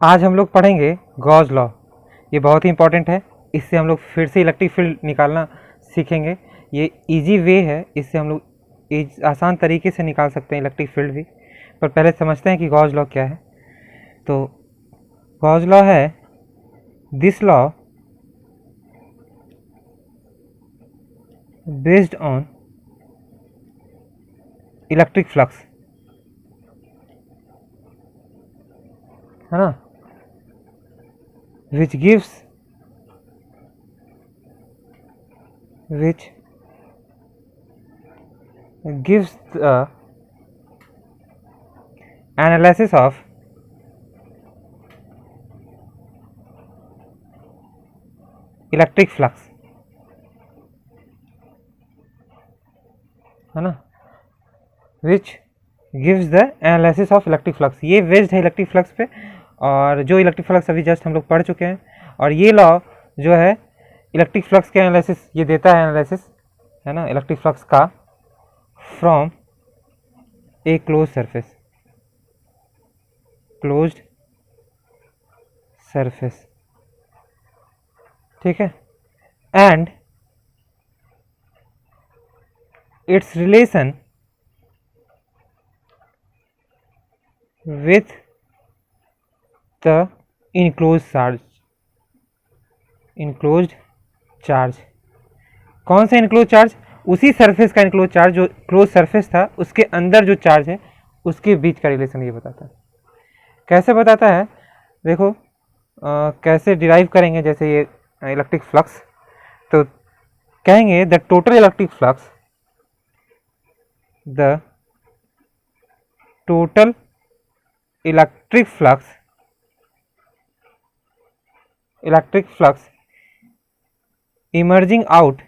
आज हम लोग पढ़ेंगे गॉस लॉ। ये बहुत ही इंपॉर्टेंट है। इससे हम लोग फिर से इलेक्ट्रिक फील्ड निकालना सीखेंगे। ये इजी वे है, इससे हम लोग आसान तरीके से निकाल सकते हैं इलेक्ट्रिक फील्ड भी। पर पहले समझते हैं कि गॉस लॉ क्या है। तो गॉस लॉ है this law based on electric flux, है ना, which gives the analysis of electric flux, है ना, which gives the analysis of electric flux. ये बेस्ड है इलेक्ट्रिक फ्लक्स पे, और जो इलेक्ट्रिक फ्लक्स अभी जस्ट हम लोग पढ़ चुके हैं। और ये लॉ जो है इलेक्ट्रिक फ्लक्स के एनालिसिस ये देता है, एनालिसिस, है ना, इलेक्ट्रिक फ्लक्स का from A close surface, closed surface, ठीक है, and it's relation with the enclosed charge। कौन सा इनक्लोज चार्ज? उसी सरफेस का इनक्लोज चार्ज जो क्लोज सरफेस था, उसके अंदर जो चार्ज है उसके बीच का रिलेशन ये बताता है। कैसे बताता है देखो, कैसे डिराइव करेंगे। जैसे ये इलेक्ट्रिक फ्लक्स, तो कहेंगे the total electric flux, the total electric flux emerging out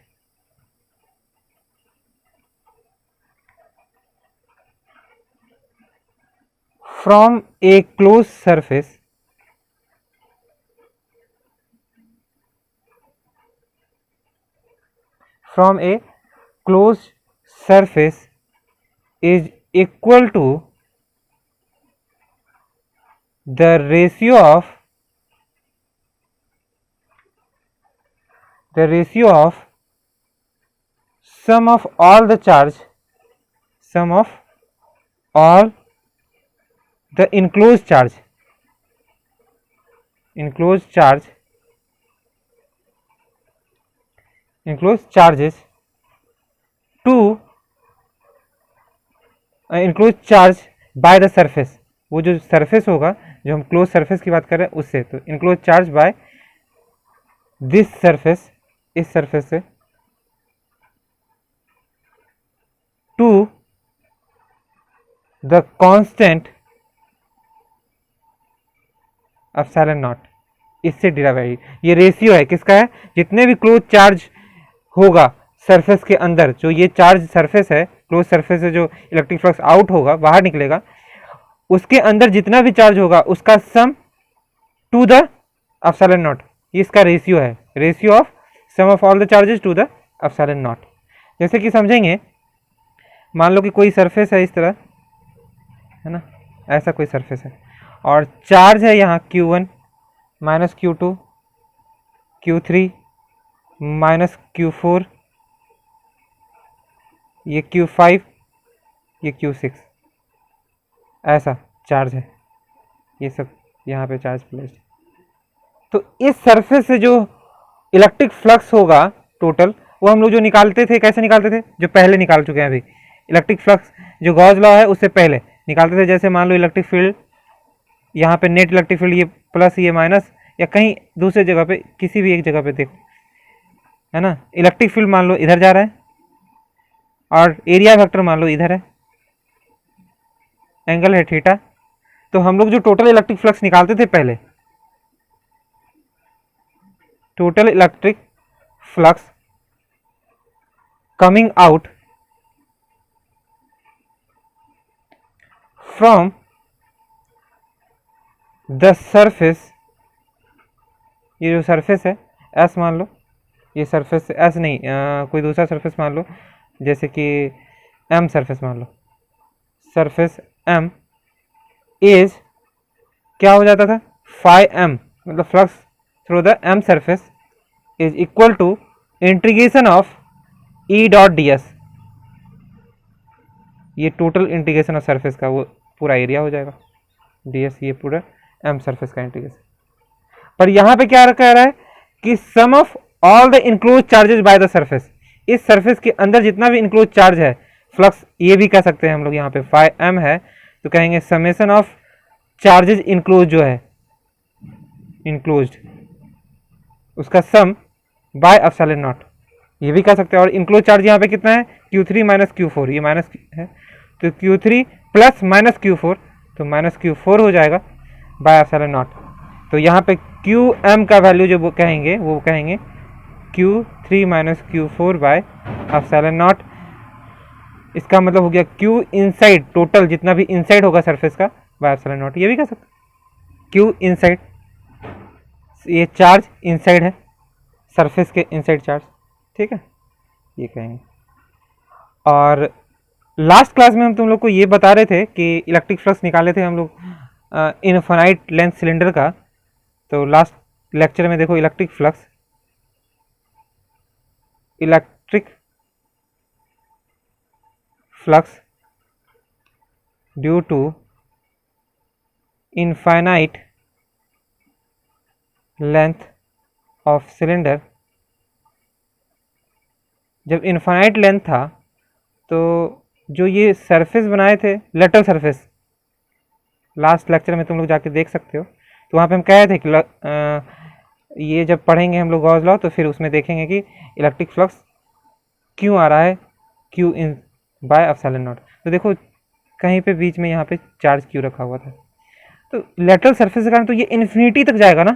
from a closed surface is equal to the ratio of sum of all the enclosed charges to enclosed charge by the surface। वो जो surface होगा, जो हम close surface की बात कर रहे हैं उससे, तो enclose charge by this surface, इस सरफेस से, to the constant epsilon naught. इससे डिराइव, ये रेशियो है किसका है? जितने भी क्लोज चार्ज होगा सरफेस के अंदर, जो ये चार्ज सरफेस है, क्लोज सरफेस से जो इलेक्ट्रिक फ्लक्स आउट होगा, बाहर निकलेगा, उसके अंदर जितना भी चार्ज होगा उसका sum to the epsilon naught. ये इसका रेशियो है, ratio of sum of all the charges to the epsilon naught. जैसे कि समझेंगे, मान लो कि कोई सरफेस है इस तरह, है ना, ऐसा कोई सरफेस है, और चार्ज है यहाँ Q1 minus Q2, Q3 minus Q4, ये Q5, ये Q6, ऐसा चार्ज है, ये सब यहाँ पे चार्ज प्लेस्ड। तो इस सरफेस से जो इलेक्ट्रिक फ्लक्स होगा टोटल, वो हम लोग जो निकालते थे, कैसे निकालते थे? जो पहले निकाल चुके हैं अभी। इलेक्ट्रिक फ्लक्स जो गॉस लॉ है उससे पहले निकालते थे। जैसे मान लो इलेक्ट्रिक फील्ड, यहाँ पे नेट इलेक्ट्रिक फील्ड ये प्लस ये माइनस, या कहीं दूसरे जगह पे, किसी भी एक जगह पे देखो, है ना, इलेक्ट्रिक फील्ड मान लो इधर जा रहा है, और एरिया वेक्टर मान लो इधर है, एंगल है थीटा। तो हम लोग जो टोटल इलेक्ट्रिक फ्लक्स निकालते थे पहले, total electric flux coming out from the surface, ये जो सरफेस है एस मान लो, ये सरफेस एस नहीं, कोई दूसरा सरफेस मान लो, जैसे कि एम सरफेस मान लो, सरफेस एम इज क्या हो जाता था? फाई एम मतलब flux through the M surface is equal to integration of E dot D S. ये टोटल इंटीग्रेशन ऑफ सरफेस का वो पूरा एरिया हो जाएगा डी एस, ये पूरा एम सरफेस का इंटीग्रेशन। पर यहाँ पे क्या कह रहा है कि sum of all the enclose charges by the surface, इस सरफेस के अंदर जितना भी इनक्लोज चार्ज है फ्लक्स, ये भी कह सकते हैं हम लोग, यहाँ पे फाई एम है तो कहेंगे समेशन ऑफ चार्जेस इनक्लोज जो है इनक्लोज्ड उसका सम बाय एप्सिलॉन नॉट, ये भी कह सकते हैं। और इनक्लोज चार्ज यहाँ पे कितना है Q3 माइनस Q4, ये माइनस है तो Q3 प्लस माइनस Q4 तो माइनस Q4 हो जाएगा बाय एप्सिलॉन नॉट। तो यहाँ पे Qm का वैल्यू जो वो कहेंगे Q3 minus Q4 bye epsilon not. इसका मतलब हो गया Q इनसाइड, टोटल जितना भी इनसाइड होगा सरफेस का बाय एप्सिलॉन नॉट, ये भी कह सकते Q इनसाइड, ये चार्ज इनसाइड है सरफेस के इनसाइड चार्ज, ठीक है, ये कहेंगे। और लास्ट क्लास में हम तुम लोग को ये बता रहे थे कि इलेक्ट्रिक फ्लक्स निकाले थे हम लोग इनफाइनाइट लेंथ सिलेंडर का। तो लास्ट लेक्चर में देखो electric flux due to infinite length of cylinder, जब इनफाइनाइट लेंथ था तो जो ये सरफेस बनाए थे लेटरल सरफेस, लास्ट लेक्चर में तुम लोग जाके देख सकते हो, तो वहाँ पे हम कह रहे थे कि ये जब पढ़ेंगे हम लोग गॉस लॉ तो फिर उसमें देखेंगे कि इलेक्ट्रिक फ्लक्स क्यों आ रहा है Q in by epsilon not. तो देखो कहीं पे बीच में यहाँ पे चार्ज Q रखा हुआ था, तो लेटरल सरफेस के कारण तो ये इन्फिनिटी तक जाएगा ना,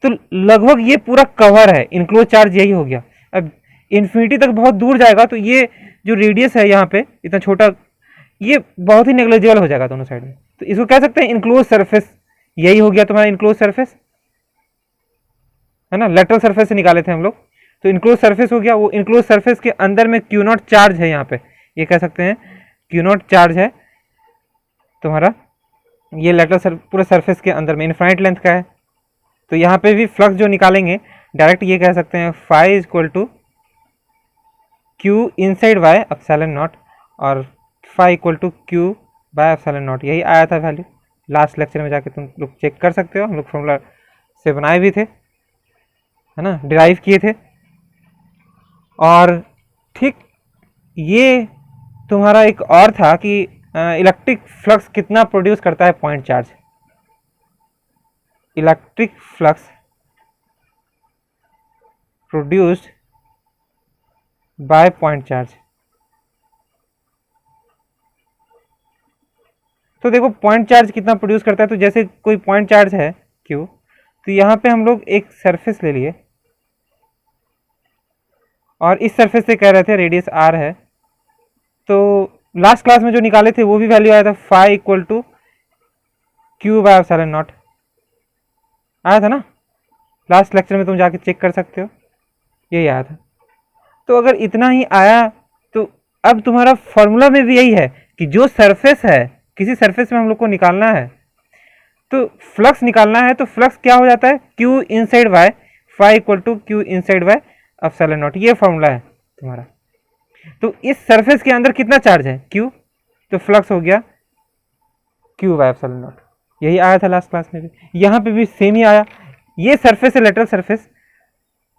तो लगभग ये पूरा कवर है, इनक्लोज चार्ज यही हो गया। अब इन्फिनिटी तक बहुत दूर जाएगा तो ये जो रेडियस है यहाँ पे इतना छोटा, ये बहुत ही नेग्लिजिबल हो जाएगा दोनों साइड में। तो इसको कह सकते हैं इनक्लोज सरफेस, यही हो गया तुम्हारा इनक्लोज सरफेस, है ना, लेटरल सरफेस से निकाले थे हम लोग, तो इनक्लोज सरफेस हो गया। वो इनक्लोज सरफेस के अंदर में Q नॉट चार्ज है, यहाँ पे ये कह सकते हैं Q नॉट चार्ज है तुम्हारा, ये लेटरल पूरे सरफेस के अंदर में इनफाइनाइट लेंथ का है। तो यहाँ पे भी फ्लक्स जो निकालेंगे डायरेक्ट ये कह सकते हैं phi is equal to Q inside by epsilon not और phi equal to Q by epsilon not, यही आया था वैल्यू। लास्ट लेक्चर में जाके तुम लोग चेक कर सकते हो, हम लोग फॉर्मूला से बनाए भी थे, है ना, डिराइव किए थे। और ठीक ये तुम्हारा एक और था कि इलेक्ट्रिक फ्लक्स कितना प्रोड्यूस करता है point charge. Electric flux produced by point charge, तो देखो पॉइंट चार्ज कितना प्रोड्यूस करता है। तो जैसे कोई पॉइंट चार्ज है Q, तो यहाँ पे हम लोग एक सरफेस ले लिए और इस सरफेस से कह रहे थे रेडियस R है, तो लास्ट क्लास में जो निकाले थे वो भी वैल्यू आया था phi equal to Q by epsilon naught, आया था ना, लास्ट लेक्चर में तुम जाके चेक कर सकते हो, यही आया था। तो अगर इतना ही आया तो अब तुम्हारा फॉर्मूला में भी यही है कि जो सरफेस है, किसी सरफेस में हम लोग को निकालना है तो फ्लक्स निकालना है, तो फ्लक्स क्या हो जाता है Q inside by phi equal to Q inside by epsilon naught, ये फॉर्मूला है तुम्हारा। तो इस सरफेस के अंदर कितना चार्ज है Q, तो फ्लक्स हो गया Q बाय एप्सिलॉन नॉट, यही आया था लास्ट क्लास में भी, यहाँ पे भी सेम ही आया। ये सरफेस है लेटरल सरफेस,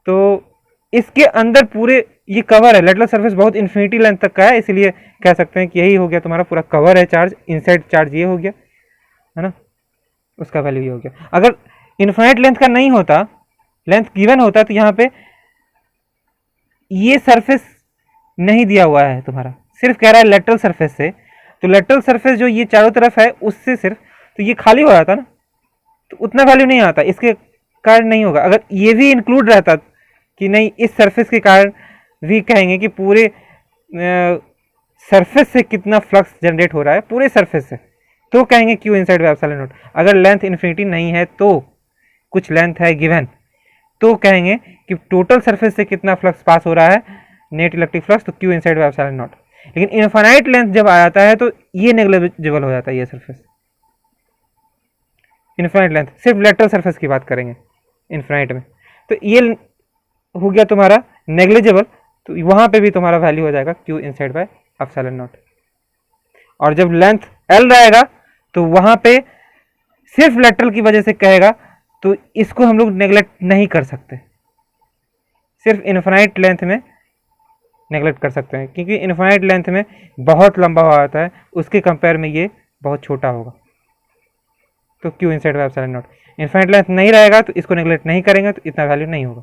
तो इसके अंदर पूरे ये कवर है, लेटरल सरफेस बहुत इन्फिनिटी लेंथ तक का है, इसलिए कह सकते हैं कि यही हो गया तुम्हारा पूरा कवर है चार्ज, इनसाइड चार्ज ये हो गया, है ना, उसका वैल्यू ये हो गया। अगर इनफाइनाइट लेंथ का नहीं होता, लेंथ गिवन होता, तो यहाँ पे ये सरफेस नहीं दिया हुआ है तुम्हारा, सिर्फ कह रहा है लेटरल सरफेस से, तो लेटरल सरफेस जो ये चारों तरफ है उससे सिर्फ, तो ये खाली हो जाता ना, तो उतना वैल्यू नहीं आता, इसके कारण नहीं होगा। अगर ये भी इंक्लूड रहता कि नहीं, इस सरफेस के कारण भी कहेंगे कि पूरे सरफेस से कितना फ्लक्स जनरेट हो रहा है पूरे सरफेस से, तो कहेंगे Q inside by epsilon not. अगर लेंथ इन्फिनिटी नहीं है तो कुछ लेंथ है गिवन, तो कहेंगे कि टोटल सरफेस से कितना फ्लक्स पास हो रहा है नेट इलेक्ट्रिक फ्लक्स, तो Q inside by epsilon not. लेकिन इनफाइनाइट लेंथ जब आ जाता है तो ये नेग्लिजिबल हो जाता है ये सरफेस, इन्फिनाइट लेंथ, सिर्फ लेटरल सरफेस की बात करेंगे इन्फिनाइट में, तो ये हो गया तुम्हारा नेग्लिजिबल, तो वहां पे भी तुम्हारा वैल्यू हो जाएगा Q inside by epsilon not. और जब लेंथ एल रहेगा तो वहां पे सिर्फ लेटरल की वजह से कहेगा, तो इसको हम लोग नेग्लेक्ट नहीं कर सकते, सिर्फ इन्फिनाइट लेंथ में नेग्लेक्ट कर सकते हैं, क्योंकि इन्फिनाइट लेंथ में बहुत लंबा हुआ होता है, उसके कंपेयर में ये बहुत छोटा होगा, तो Q inside by epsilon not. Infinite length नहीं रहेगा तो इसको नेग्लेक्ट नहीं करेंगे तो इतना वैल्यू नहीं होगा,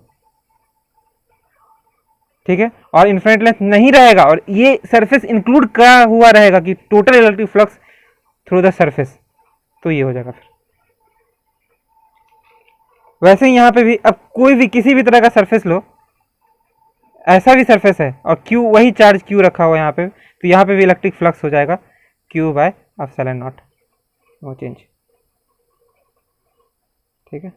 ठीक है। और इन्फिनाइट लेंथ नहीं रहेगा और ये सरफेस इंक्लूड करा हुआ रहेगा कि total electric flux through the surface, तो ये हो जाएगा फिर। वैसे ही यहां पे भी अब कोई भी किसी भी तरह का सरफेस लो, ऐसा भी सरफेस है और क्यू वही चार्ज क्यू रखा हुआ है यहाँ पे, तो यहाँ पे भी इलेक्ट्रिक फ्लक्स हो जाएगा Q by epsilon naught, no change, ठीक है।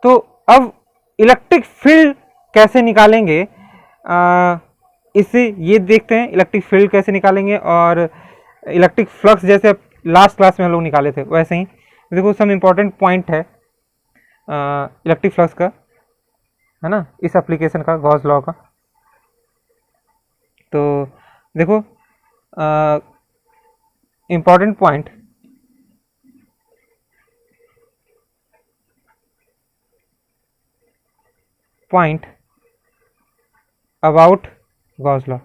तो अब इलेक्ट्रिक फील्ड कैसे निकालेंगे, इससे ये देखते हैं इलेक्ट्रिक फील्ड कैसे निकालेंगे, और इलेक्ट्रिक फ्लक्स जैसे लास्ट क्लास में हम लोग निकाले थे वैसे ही। देखो सम इम्पॉर्टेंट पॉइंट है इलेक्ट्रिक फ्लक्स का, है ना, इस एप्लीकेशन का, गॉस लॉ का। तो देखो important point about Gauss law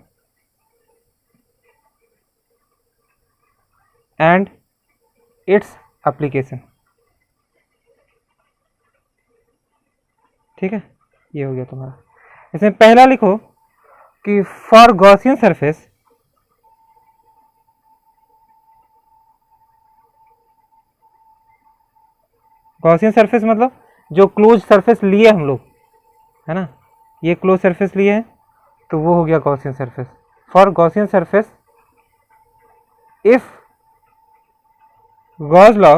and its application, ठीक है, ये हो गया तुम्हारा। इसमें पहला लिखो कि फॉर गॉसियन सरफेस मतलब जो क्लोज सरफेस लिए हम लोग, है ना, ये क्लोज सरफेस लिए हैं, तो वो हो गया Gaussian surface. For Gaussian surface if Gauss law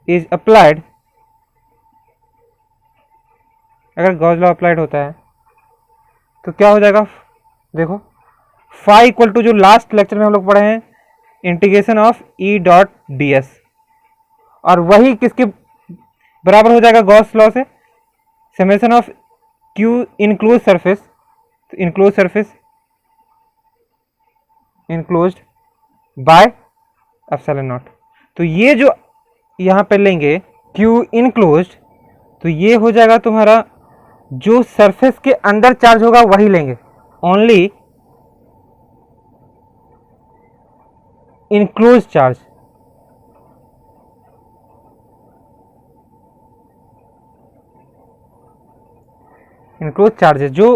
is applied, अगर गॉस लॉ अप्लाइड होता है तो क्या हो जाएगा, देखो फाई इक्वल टू जो लास्ट लेक्चर में हम लोग पढ़े हैं integration of E dot D S, और वही किसके बराबर हो जाएगा गॉस लॉ से, summation of Q enclose surface, तो enclose surface enclosed by epsilon not. तो ये जो यहां पे लेंगे क्यू इनक्लोज्ड, तो ये हो जाएगा तुम्हारा जो सरफेस के अंदर चार्ज होगा वही लेंगे, only enclose charge, enclose charges जो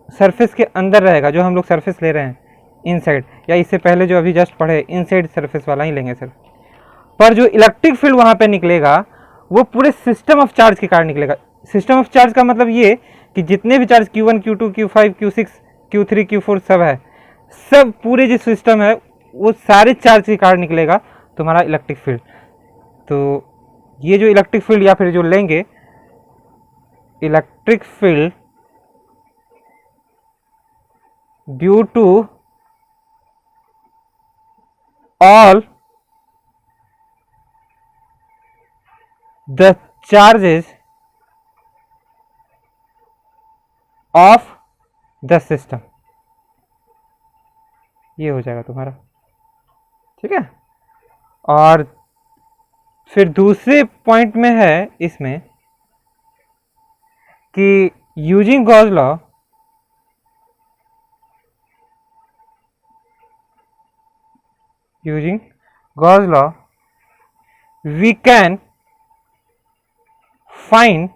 सरफेस के अंदर रहेगा, जो हम लोग सरफेस ले रहे हैं इनसाइड, या इससे पहले जो अभी जस्ट पढ़े इनसाइड सरफेस वाला ही लेंगे सर। पर जो इलेक्ट्रिक फील्ड वहां पे निकलेगा वो पूरे सिस्टम ऑफ चार्ज के कारण निकलेगा। सिस्टम ऑफ चार्ज का मतलब ये कि जितने भी charge Q1 Q2 Q5 Q6 Q3 Q4 सब है, सब पूरे जो सिस्टम है वो सारे चार्ज के कारण निकलेगा तुम्हारा इलेक्ट्रिक फील्ड। तो ये जो इलेक्ट्रिक फील्ड या फिर जो लेंगे electric field due to all the charges of the system, ये हो जाएगा तुम्हारा, ठीक है। और फिर दूसरे पॉइंट में है इसमें कि using Gauss law, using Gauss law we can find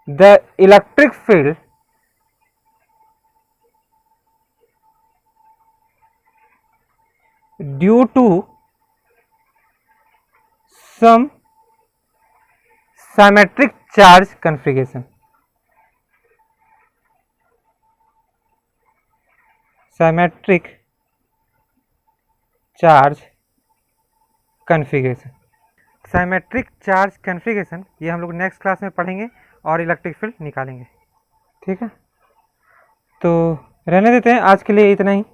the electric field due to some symmetric charge configuration, symmetric charge configuration. Symmetric charge configuration ये हम लोग नेक्स्ट क्लास में पढ़ेंगे और इलेक्ट्रिक फील्ड निकालेंगे, ठीक है। तो रहने देते हैं आज के लिए इतना ही।